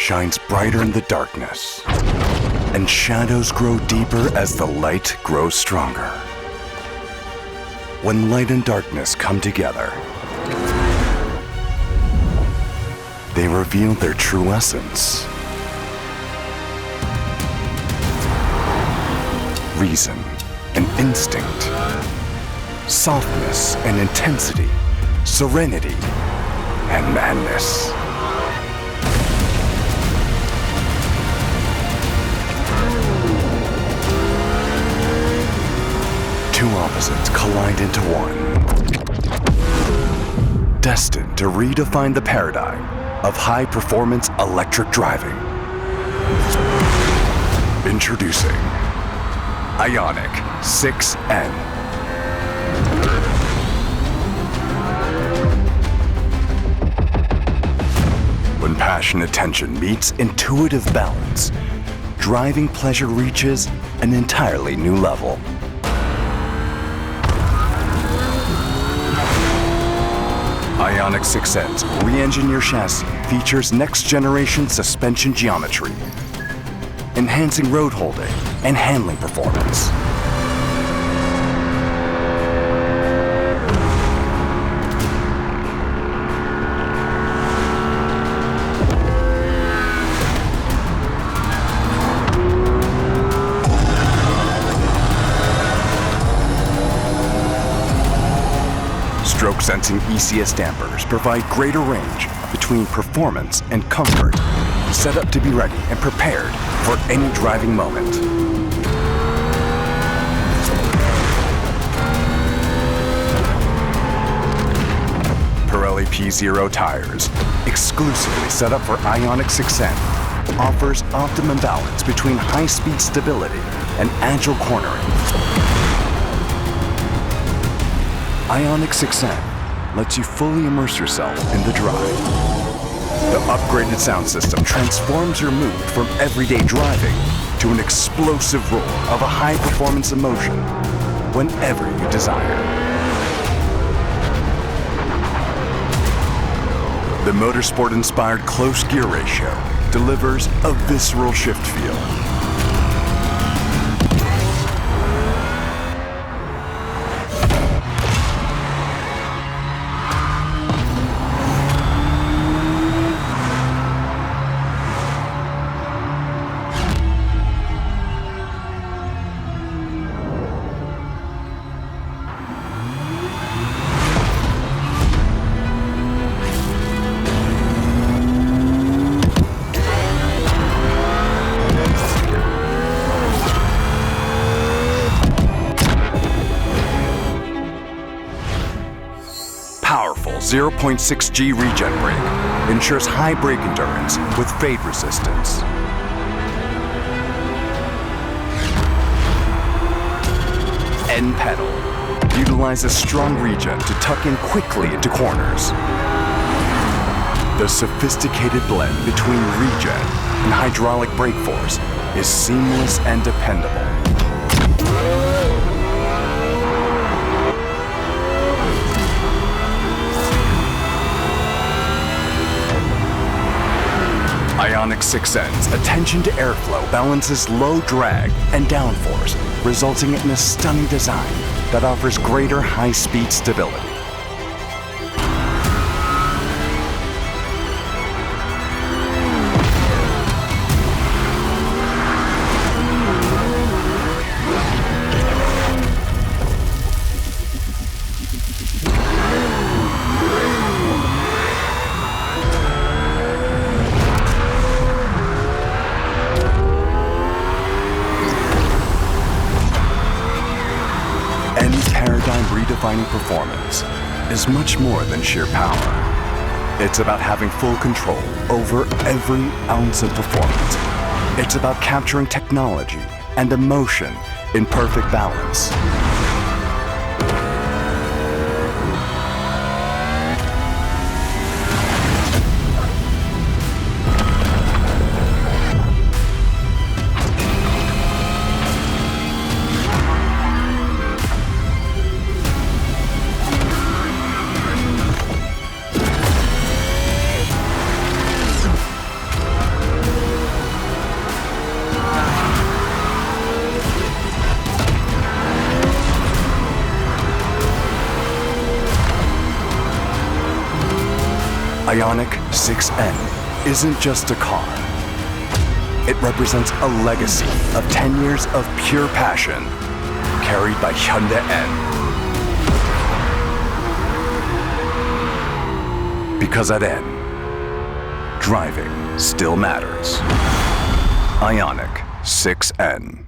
shines brighter in the darkness, and shadows grow deeper as the light grows stronger. When light and darkness come together, they reveal their true essence. Reason and instinct, softness and intensity, serenity and madness. Two opposites collide into one, destined to redefine the paradigm of high-performance electric driving. Introducing IONIQ 6N. When passionate tension meets intuitive balance, driving pleasure reaches an entirely new level. IONIQ 6N's re-engineered chassis features next-generation suspension geometry, enhancing road holding and handling performance. Stroke-sensing ECS dampers provide greater range between performance and comfort, set up to be ready and prepared for any driving moment. Pirelli P0 tires, exclusively set up for IONIQ 6N, offers optimum balance between high-speed stability and agile cornering. IONIQ 6N lets you fully immerse yourself in the drive. The upgraded sound system transforms your mood from everyday driving to an explosive roar of a high-performance emotion whenever you desire. The motorsport-inspired close gear ratio delivers a visceral shift feel. Powerful 0.6G regen brake ensures high brake endurance with fade resistance. N pedal utilizes strong regen to tuck in quickly into corners. The sophisticated blend between regen and hydraulic brake force is seamless and dependable. IONIQ 6N's attention to airflow balances low drag and downforce, resulting in a stunning design that offers greater high-speed stability. Any paradigm redefining performance is much more than sheer power. It's about having full control over every ounce of performance. It's about capturing technology and emotion in perfect balance. IONIQ 6N isn't just a car. It represents a legacy of 10 years of pure passion carried by Hyundai N. Because at N, driving still matters. IONIQ 6N.